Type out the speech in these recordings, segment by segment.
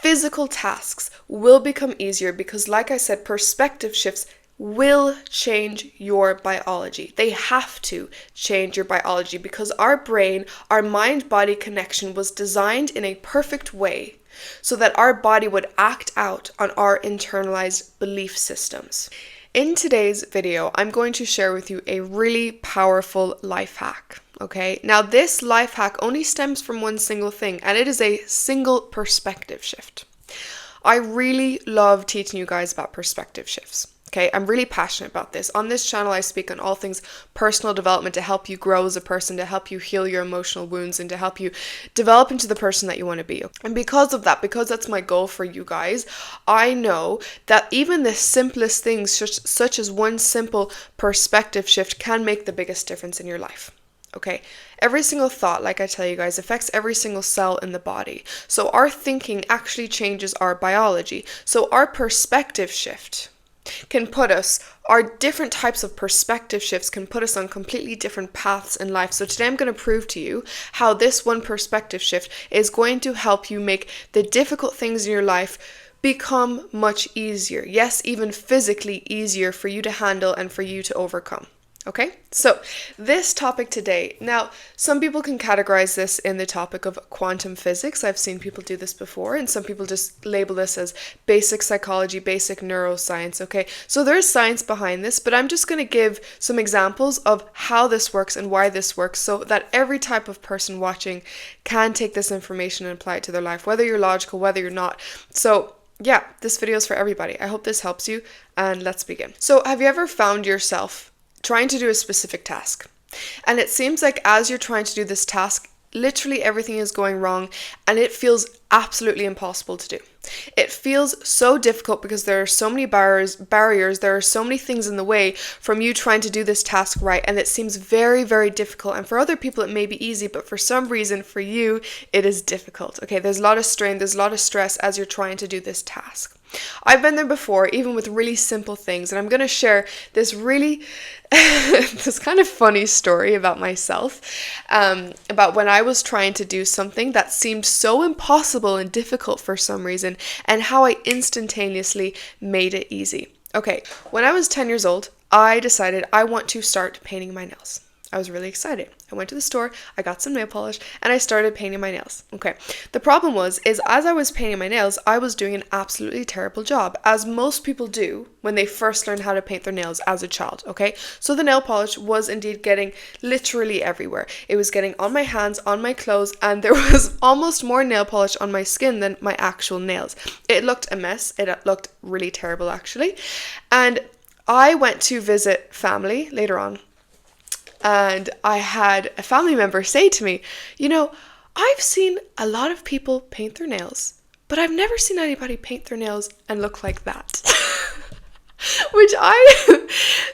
physical tasks will become easier because, like I said, perspective shifts will change your biology. They have to change your biology because our brain, our mind-body connection was designed in a perfect way so that our body would act out on our internalized belief systems. In today's video, I'm going to share with you a really powerful life hack. Okay, now this life hack only stems from one single thing, and it is a single perspective shift. I really love teaching you guys about perspective shifts. Okay, I'm really passionate about this. On this channel, I speak on all things personal development to help you grow as a person, to help you heal your emotional wounds, and to help you develop into the person that you want to be. And because of that, because that's my goal for you guys, I know that even the simplest things, such as one simple perspective shift, can make the biggest difference in your life. Okay, every single thought, like I tell you guys, affects every single cell in the body. So our thinking actually changes our biology. So our perspective shift can put us, our different types of perspective shifts can put us on completely different paths in life. So today I'm going to prove to you how this one perspective shift is going to help you make the difficult things in your life become much easier. Yes, even physically easier for you to handle and for you to overcome. Okay, so this topic today, now some people can categorize this in the topic of quantum physics. I've seen people do this before, and some people just label this as basic psychology, basic neuroscience. Okay, so there's science behind this, but I'm just going to give some examples of how this works and why this works so that every type of person watching can take this information and apply it to their life, whether you're logical, whether you're not. So yeah, this video is for everybody. I hope this helps you, and let's begin. So have you ever found yourself trying to do a specific task, and it seems like as you're trying to do this task, literally everything is going wrong and it feels absolutely impossible to do? It feels so difficult because there are so many barriers, there are so many things in the way from you trying to do this task right, and it seems very, very difficult. And for other people it may be easy, but for some reason for you it is difficult. Okay, there's a lot of strain, there's a lot of stress as you're trying to do this task. I've been there before, even with really simple things, and I'm going to share this really, this kind of funny story about myself, about when I was trying to do something that seemed so impossible and difficult for some reason, and how I instantaneously made it easy. Okay, when I was 10 years old, I decided I want to start painting my nails. I was really excited. I went to the store, I got some nail polish, and I started painting my nails. Okay. The problem was, as I was painting my nails, I was doing an absolutely terrible job, as most people do when they first learn how to paint their nails as a child. Okay. So the nail polish was indeed getting literally everywhere. It was getting on my hands, on my clothes, and there was almost more nail polish on my skin than my actual nails. It looked a mess. It looked really terrible, actually. And I went to visit family later on, and I had a family member say to me, you know, I've seen a lot of people paint their nails, but I've never seen anybody paint their nails and look like that. Which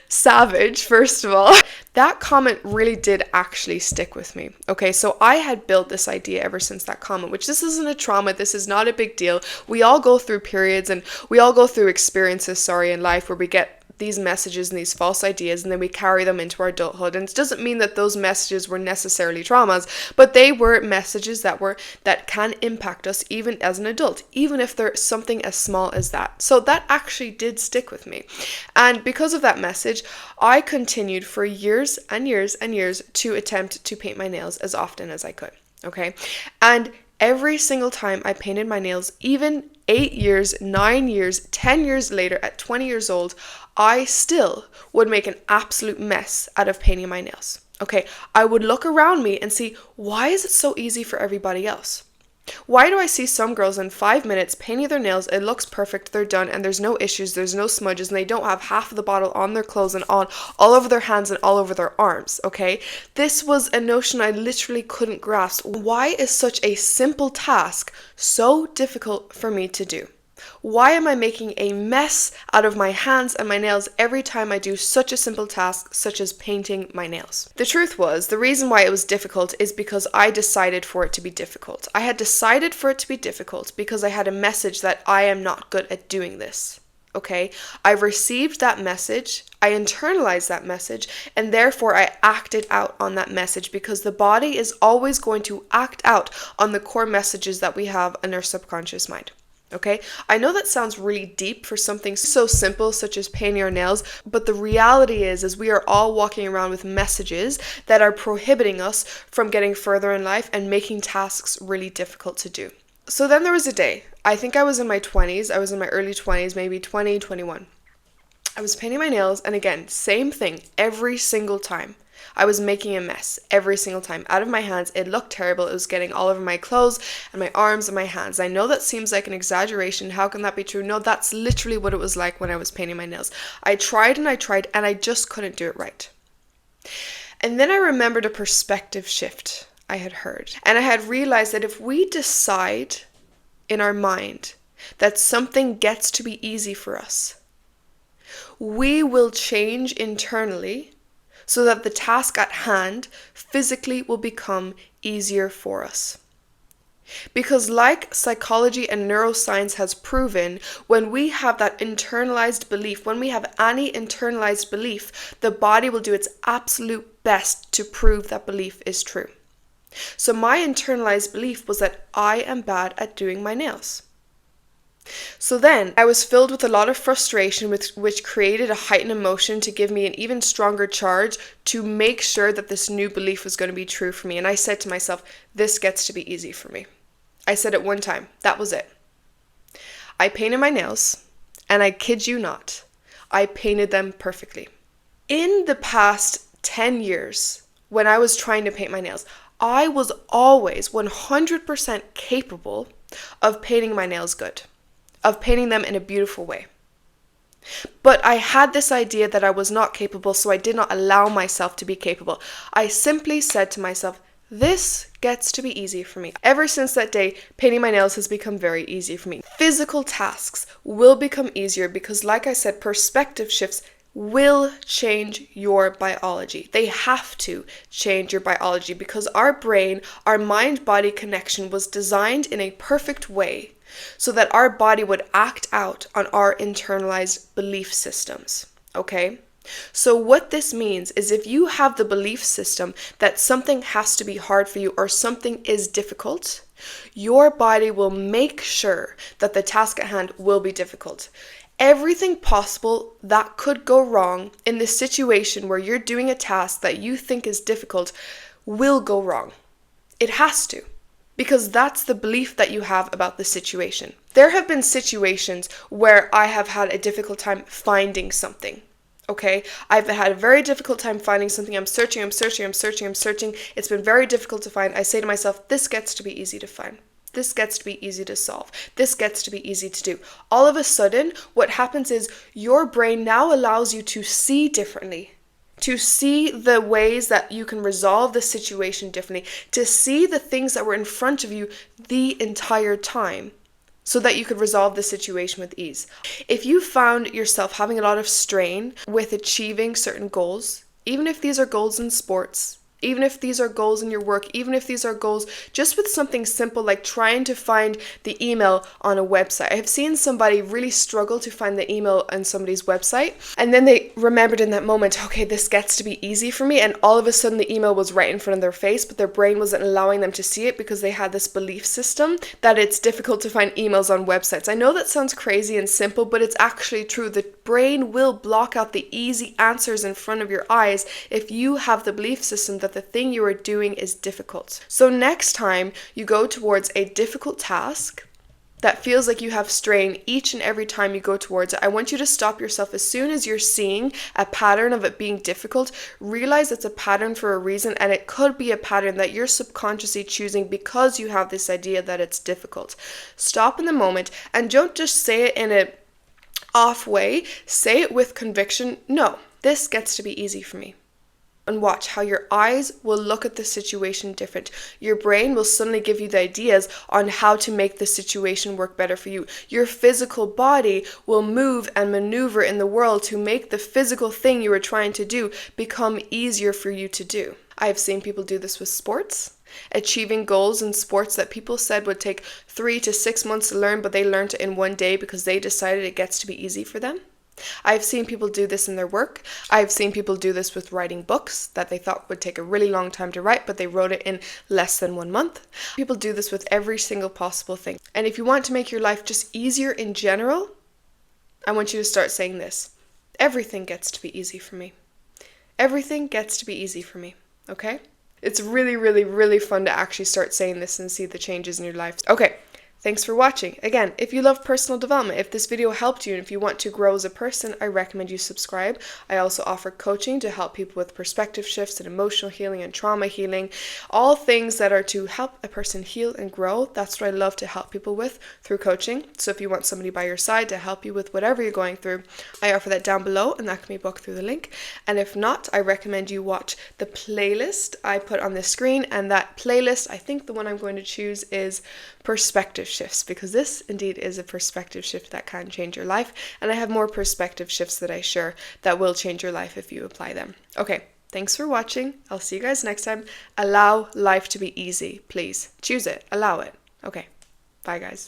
savage, first of all. That comment really did actually stick with me. Okay, so I had built this idea ever since that comment, which this isn't a trauma, this is not a big deal. We all go through periods and we all go through experiences, in life where we get these messages and these false ideas, and then we carry them into our adulthood. And it doesn't mean that those messages were necessarily traumas, but they were messages that can impact us even as an adult, even if they're something as small as that. So that actually did stick with me. And because of that message, I continued for years and years and years to attempt to paint my nails as often as I could. Okay. And every single time I painted my nails, even 8 years, 9 years, 10 years later, at 20 years old, I still would make an absolute mess out of painting my nails. Okay, I would look around me and see, why is it so easy for everybody else? Why do I see some girls in 5 minutes painting their nails, it looks perfect, they're done, and there's no issues, there's no smudges, and they don't have half of the bottle on their clothes and on all over their hands and all over their arms, okay? This was a notion I literally couldn't grasp. Why is such a simple task so difficult for me to do? Why am I making a mess out of my hands and my nails every time I do such a simple task such as painting my nails? The truth was, the reason why it was difficult is because I decided for it to be difficult. I had decided for it to be difficult because I had a message that I am not good at doing this. Okay, I received that message, I internalized that message, and therefore I acted out on that message, because the body is always going to act out on the core messages that we have in our subconscious mind. Okay, I know that sounds really deep for something so simple such as painting our nails, but the reality is we are all walking around with messages that are prohibiting us from getting further in life and making tasks really difficult to do. So then there was a day, I think I was in my 20s, I was in my early 20s, maybe 20, 21. I was painting my nails, and again, same thing every single time. I was making a mess every single time. Out of my hands, it looked terrible. It was getting all over my clothes and my arms and my hands. I know that seems like an exaggeration. How can that be true? No, that's literally what it was like when I was painting my nails. I tried and I just couldn't do it right. And then I remembered a perspective shift I had heard. And I had realized that if we decide in our mind that something gets to be easy for us, we will change internally so that the task at hand physically will become easier for us. Because like psychology and neuroscience has proven, when we have that internalized belief, when we have any internalized belief, the body will do its absolute best to prove that belief is true. So my internalized belief was that I am bad at doing my nails. So then I was filled with a lot of frustration, which created a heightened emotion to give me an even stronger charge to make sure that this new belief was going to be true for me. And I said to myself, this gets to be easy for me. I said it one time. That was it. I painted my nails, and I kid you not, I painted them perfectly. In the past 10 years, when I was trying to paint my nails, I was always 100% capable of painting my nails good, of painting them in a beautiful way. But I had this idea that I was not capable, so I did not allow myself to be capable. I simply said to myself, this gets to be easy for me. Ever since that day, painting my nails has become very easy for me. Physical tasks will become easier because, like I said, perspective shifts will change your biology. They have to change your biology because our brain, our mind-body connection was designed in a perfect way so that our body would act out on our internalized belief systems, okay? So what this means is if you have the belief system that something has to be hard for you or something is difficult, your body will make sure that the task at hand will be difficult. Everything possible that could go wrong in this situation where you're doing a task that you think is difficult will go wrong. It has to. Because that's the belief that you have about the situation. There have been situations where I have had a difficult time finding something. Okay, I've had a very difficult time finding something. I'm searching. It's been very difficult to find. I say to myself, this gets to be easy to find. This gets to be easy to solve. This gets to be easy to do. All of a sudden, what happens is your brain now allows you to see differently, to see the ways that you can resolve the situation differently, to see the things that were in front of you the entire time so that you could resolve the situation with ease. If you found yourself having a lot of strain with achieving certain goals, even if these are goals in sports, even if these are goals in your work, even if these are goals just with something simple like trying to find the email on a website. I have seen somebody really struggle to find the email on somebody's website, and then they remembered in that moment, okay, this gets to be easy for me, and all of a sudden the email was right in front of their face, but their brain wasn't allowing them to see it because they had this belief system that it's difficult to find emails on websites. I know that sounds crazy and simple, but it's actually true. The brain will block out the easy answers in front of your eyes if you have the belief system that the thing you are doing is difficult. So next time you go towards a difficult task that feels like you have strain each and every time you go towards it, I want you to stop yourself as soon as you're seeing a pattern of it being difficult. Realize it's a pattern for a reason, and it could be a pattern that you're subconsciously choosing because you have this idea that it's difficult. Stop in the moment and don't just say it in a off way. Say it with conviction. No, this gets to be easy for me. And watch how your eyes will look at the situation different. Your brain will suddenly give you the ideas on how to make the situation work better for you. Your physical body will move and maneuver in the world to make the physical thing you are trying to do become easier for you to do. I've seen people do this with sports, achieving goals in sports that people said would take 3 to 6 months to learn, but they learned it in one day because they decided it gets to be easy for them. I've seen people do this in their work. I've seen people do this with writing books that they thought would take a really long time to write, but they wrote it in less than 1 month. People do this with every single possible thing. And if you want to make your life just easier in general, I want you to start saying this. Everything gets to be easy for me. Everything gets to be easy for me, okay? It's really, really, really fun to actually start saying this and see the changes in your life. Okay, thanks for watching. Again, if you love personal development, if this video helped you, and if you want to grow as a person, I recommend you subscribe. I also offer coaching to help people with perspective shifts and emotional healing and trauma healing, all things that are to help a person heal and grow. That's what I love to help people with through coaching. So if you want somebody by your side to help you with whatever you're going through, I offer that down below, and that can be booked through the link. And if not, I recommend you watch the playlist I put on the screen, and that playlist, I think the one I'm going to choose is perspective shifts, because this indeed is a perspective shift that can change your life, and I have more perspective shifts that I share that will change your life if you apply them. Okay, thanks for watching. I'll see you guys next time. Allow life to be easy, please. Choose it. Allow it. Okay, bye guys.